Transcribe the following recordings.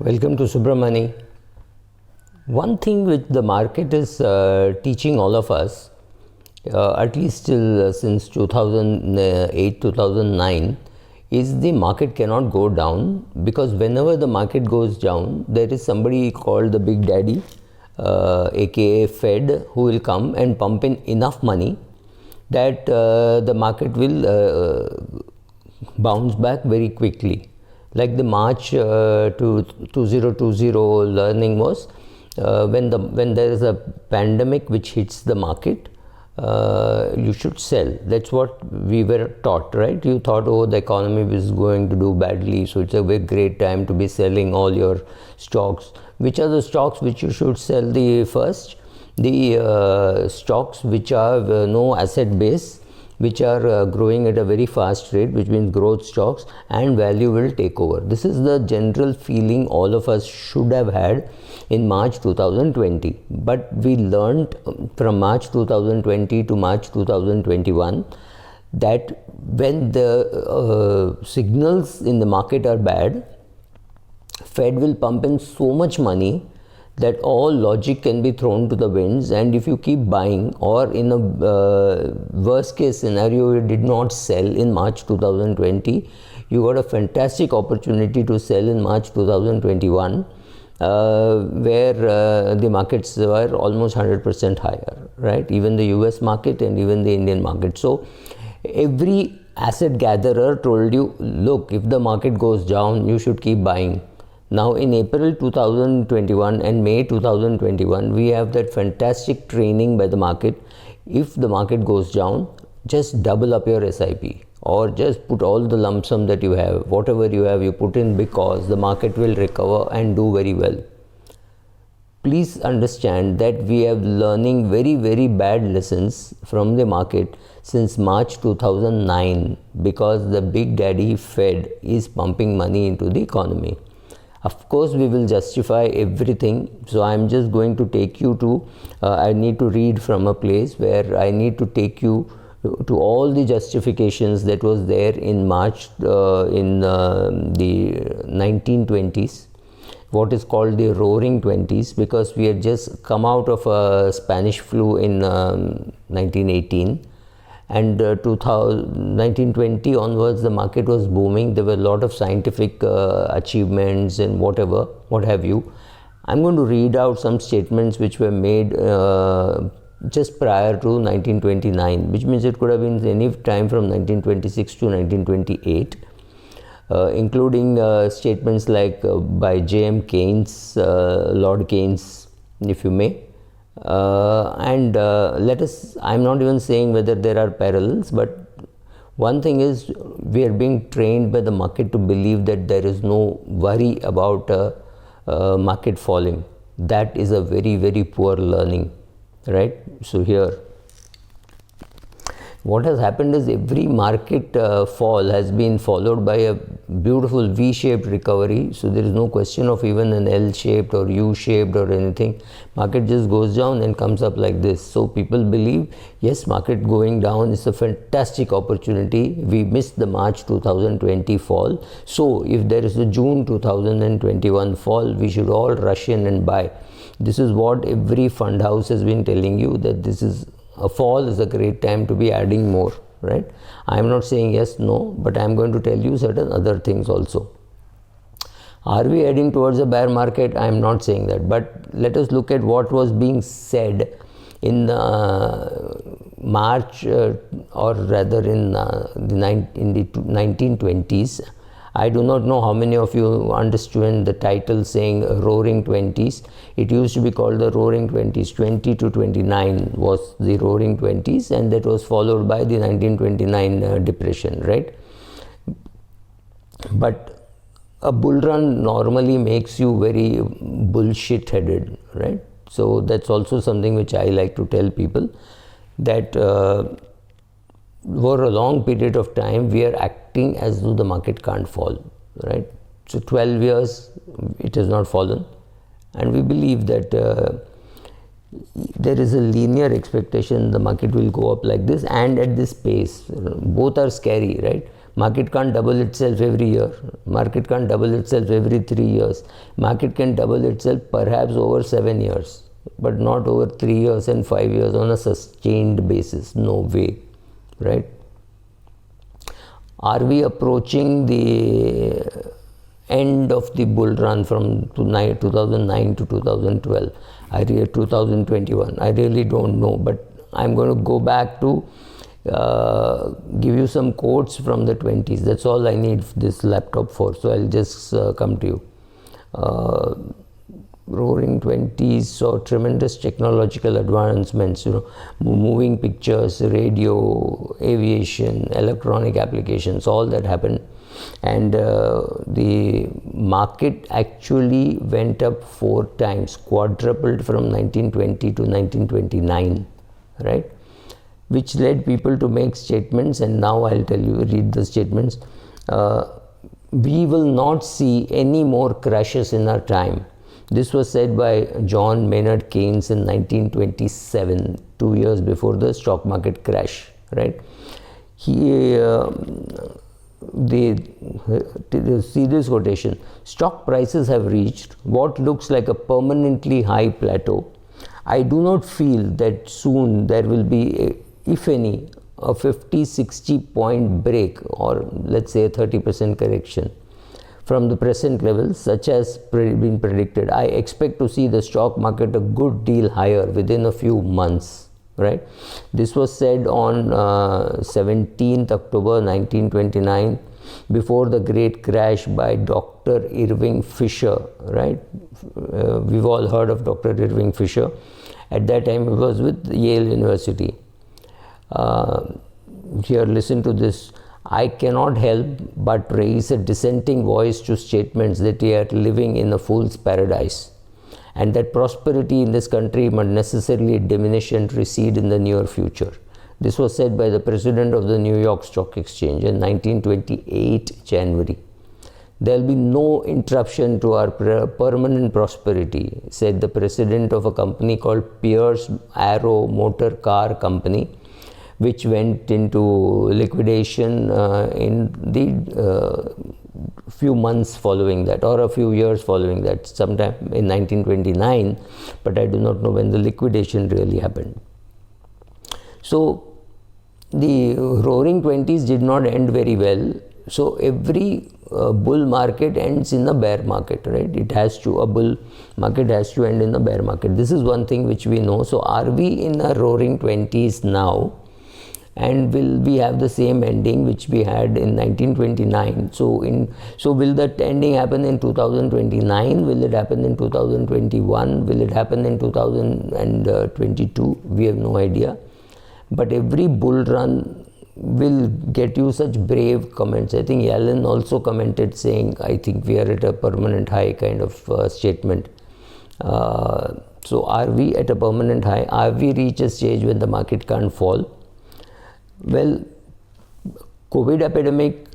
Welcome to Subramani. One thing which the market is teaching all of us, at least till since 2008 2009, is the market cannot go down, because whenever the market goes down, there is somebody called the Big Daddy, aka Fed, who will come and pump in enough money that the market will bounce back very quickly. Like the March to 2020 learning was, when there is a pandemic which hits the market, you should sell. That's what we were taught, right? You thought, oh, the economy is going to do badly, so it's a very great time to be selling all your stocks. Which are the stocks which you should sell the first? The stocks which have no asset base, which are growing at a very fast rate, which means growth stocks, and value will take over. This is the general feeling all of us should have had in March 2020. But we learned from March 2020 to March 2021 that when the signals in the market are bad, Fed will pump in so much money that all logic can be thrown to the winds, and if you keep buying, or in a worst case scenario you did not sell in March 2020, you got a fantastic opportunity to sell in March 2021, where the markets were almost 100% higher, right? Even the US market and even the Indian market. So every asset gatherer told you, look, if the market goes down, you should keep buying. Now in April 2021 and May 2021, we have that fantastic training by the market. If the market goes down, just double up your SIP, or just put all the lump sum that you have, whatever you have, you put in, because the market will recover and do very well. Please understand that we have learning very, very bad lessons from the market since March 2009, because the Big Daddy Fed is pumping money into the economy. Of course, we will justify everything. So I am just going to take you to, I need to read from a place where I need to take you to all the justifications that was there in March in the 1920s, what is called the Roaring Twenties, because we had just come out of a Spanish flu in 1918. And 1920 onwards, the market was booming. There were a lot of scientific achievements and whatever, what have you. I'm going to read out some statements which were made just prior to 1929, which means it could have been any time from 1926 to 1928, including statements like by J.M. Keynes, Lord Keynes, if you may. Let us, I'm not even saying whether there are parallels, but one thing is, we are being trained by the market to believe that there is no worry about market falling. That is a very, very poor learning, right? So here, what has happened is every market fall has been followed by a beautiful V-shaped recovery. So there is no question of even an L-shaped or U-shaped or anything. Market just goes down and comes up like this. So people believe, yes, market going down is a fantastic opportunity. We missed the March 2020 fall. So if there is a June 2021 fall, we should all rush in and buy. This is what every fund house has been telling you, that this is a fall is a great time to be adding more, right? I am not saying yes, no, but I am going to tell you certain other things also. Are we heading towards a bear market? I am not saying that, but let us look at what was being said in March, or rather in the 1920s. I do not know how many of you understood the title saying Roaring Twenties. It used to be called the Roaring Twenties. 20 to 29 was the Roaring Twenties, and that was followed by the 1929 depression, right? But a bull run normally makes you very bullshit headed, right? So that's also something which I like to tell people, that over a long period of time, we are acting as though the market can't fall, right? So 12 years, it has not fallen. And we believe that there is a linear expectation the market will go up like this and at this pace. Both are scary, right? Market can't double itself every year. Market can't double itself every 3 years. Market can double itself perhaps over 7 years, but not over 3 years and 5 years on a sustained basis. No way, right? Are we approaching the end of the bull run from 2009 to 2012? 2021. I really don't know, but I'm going to go back to give you some quotes from the 20s. That's all I need this laptop for. So I'll just come to you. Roaring 20s saw tremendous technological advancements, moving pictures, radio, aviation, electronic applications, all that happened. And the market actually went up 4 times, quadrupled from 1920 to 1929, right? Which led people to make statements, and now I'll tell you, read the statements. We will not see any more crashes in our time. This was said by John Maynard Keynes in 1927, 2 years before the stock market crash, right? See this quotation: stock prices have reached what looks like a permanently high plateau. I do not feel that soon there will be, if any, a 50-60 point break, or let's say a 30% correction from the present levels, such as been predicted. I expect to see the stock market a good deal higher within a few months, right? This was said on 17th October 1929, before the great crash, by Dr. Irving Fisher, right? We've all heard of Dr. Irving Fisher. At that time, he was with Yale University. Here, listen to this. I cannot help but raise a dissenting voice to statements that we are living in a fool's paradise, and that prosperity in this country must necessarily diminish and recede in the near future. This was said by the president of the New York Stock Exchange in 1928 January. There will be no interruption to our permanent prosperity, said the president of a company called Pierce Arrow Motor Car Company, which went into liquidation in the few months following that, or a few years following that, sometime in 1929, but I do not know when the liquidation really happened. So the roaring 20s did not end very well. So every bull market ends in a bear market, right? A bull market has to end in a bear market. This is one thing which we know. So are we in a roaring 20s now? And will we have the same ending which we had in 1929? So will that ending happen in 2029? Will it happen in 2021? Will it happen in 2022? We have no idea. But every bull run will get you such brave comments. I think Yellen also commented saying, I think we are at a permanent high kind of statement. So are we at a permanent high? Are we reached a stage when the market can't fall? Well, COVID epidemic,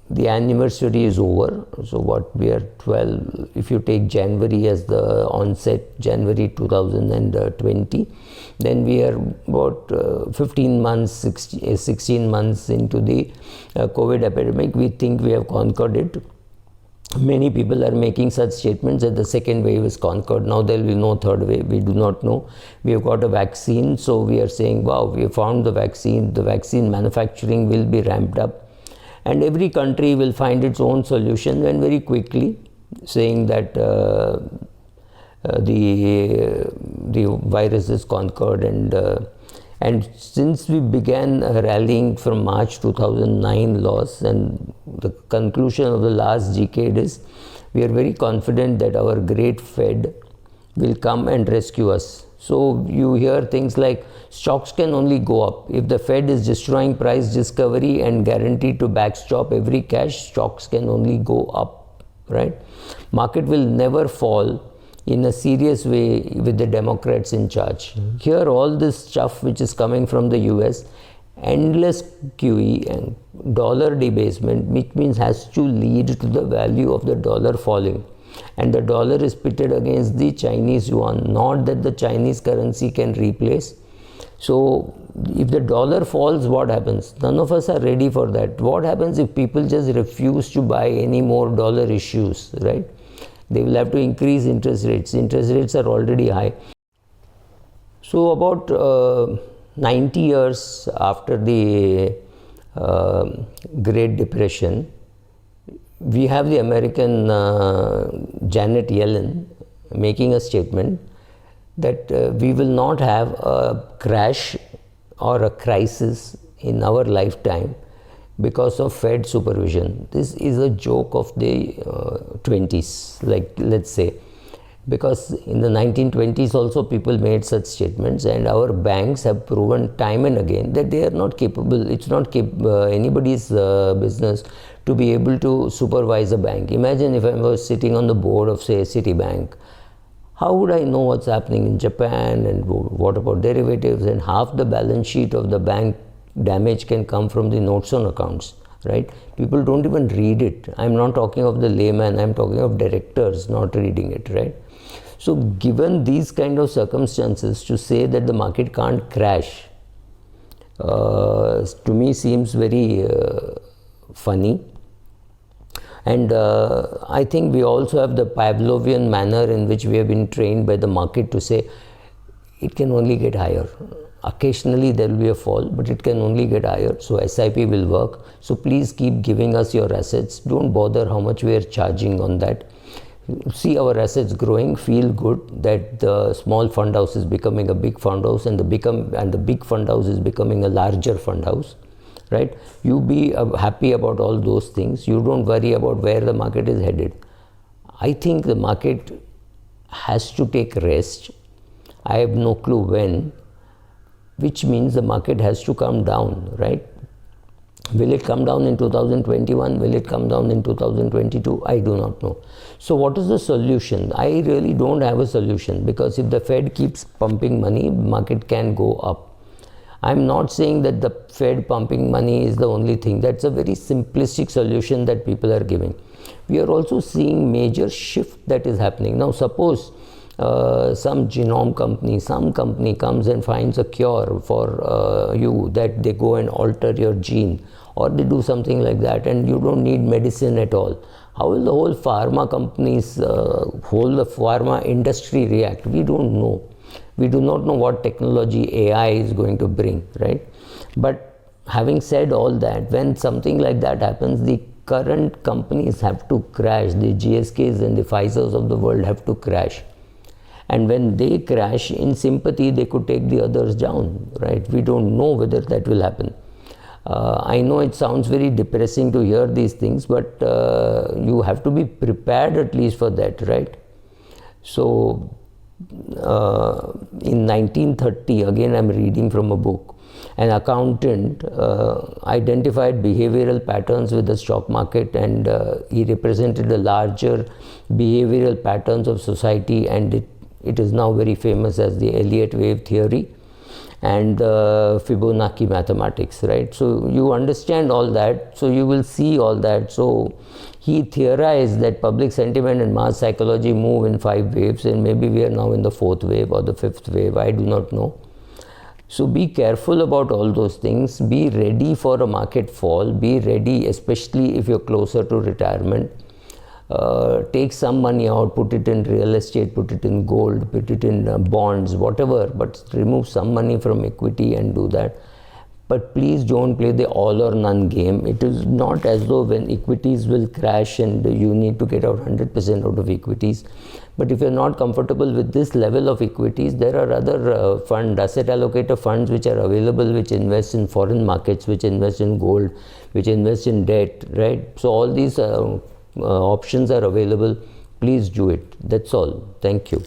the anniversary is over. So what we are 12, if you take January as the onset, January 2020, then we are about 15 months, 16 months into the COVID epidemic. We think we have conquered it. Many people are making such statements that the second wave is conquered. Now there will be no third wave. We do not know. We have got a vaccine, so we are saying, wow, we have found the vaccine. The vaccine manufacturing will be ramped up, and every country will find its own solution, and very quickly, saying that the virus is conquered. And since we began rallying from March 2009 loss, and the conclusion of the last decade is, we are very confident that our great Fed will come and rescue us. So you hear things like stocks can only go up. If the Fed is destroying price discovery and guaranteed to backstop every cash, stocks can only go up, right? Market will never fall in a serious way with the Democrats in charge. Here all this stuff which is coming from the US, endless QE and dollar debasement, which means has to lead to the value of the dollar falling. And the dollar is pitted against the Chinese yuan, not that the Chinese currency can replace. So if the dollar falls, what happens? None of us are ready for that. What happens if people just refuse to buy any more dollar issues, right? They will have to increase interest rates. Interest rates are already high. So about 90 years after the Great Depression, we have the American Janet Yellen making a statement that we will not have a crash or a crisis in our lifetime because of Fed supervision. This is a joke of the 20s, like let's say, because in the 1920s also people made such statements, and our banks have proven time and again that they are not capable. It's not anybody's business to be able to supervise a bank. Imagine if I was sitting on the board of, say, Citibank. How would I know what's happening in Japan, and what about derivatives? And half the balance sheet of the bank damage can come from the notes on accounts, right? People don't even read it. I'm not talking of the layman, I'm talking of directors not reading it, right? So given these kind of circumstances, to say that the market can't crash, to me seems very funny. And I think we also have the Pavlovian manner in which we have been trained by the market to say it can only get higher. Occasionally there will be a fall, but it can only get higher. So SIP will work. So please keep giving us your assets. Don't bother how much we are charging on that. See our assets growing, feel good that the small fund house is becoming a big fund house, and the big fund house is becoming a larger fund house. Right? You be happy about all those things. You don't worry about where the market is headed. I think the market has to take rest. I have no clue when, which means the market has to come down, right? Will it come down in 2021? Will it come down in 2022? I do not know. So what is the solution? I really don't have a solution, because if the Fed keeps pumping money, market can go up. I'm not saying that the Fed pumping money is the only thing. That's a very simplistic solution that people are giving. We are also seeing major shift that is happening. Now suppose some genome company, some company comes and finds a cure for you, that they go and alter your gene, or they do something like that, and you don't need medicine at all. How will the whole pharma companies, the pharma industry react? We don't know. We do not know what technology AI is going to bring, right? But having said all that, when something like that happens, the current companies have to crash. The GSKs and the Pfizers of the world have to crash. And when they crash, in sympathy, they could take the others down, right? We don't know whether that will happen. I know it sounds very depressing to hear these things, but you have to be prepared at least for that, right? So in 1930, again I'm reading from a book, an accountant identified behavioral patterns with the stock market, and he represented the larger behavioral patterns of society, and it is now very famous as the Elliott wave theory and Fibonacci mathematics, right? So you understand all that, so you will see all that. So he theorized that public sentiment and mass psychology move in 5 waves, and maybe we are now in the 4th wave or the 5th wave, I do not know. So be careful about all those things. Be ready for a market fall. Be ready, especially if you're closer to retirement. Take some money out, put it in real estate, put it in gold, put it in bonds, whatever, but remove some money from equity and do that. But please don't play the all or none game. It is not as though when equities will crash and you need to get out 100% out of equities. But if you're not comfortable with this level of equities, there are other asset allocator funds which are available, which invest in foreign markets, which invest in gold, which invest in debt, right? So all these options are available. Please do it. That's all. Thank you.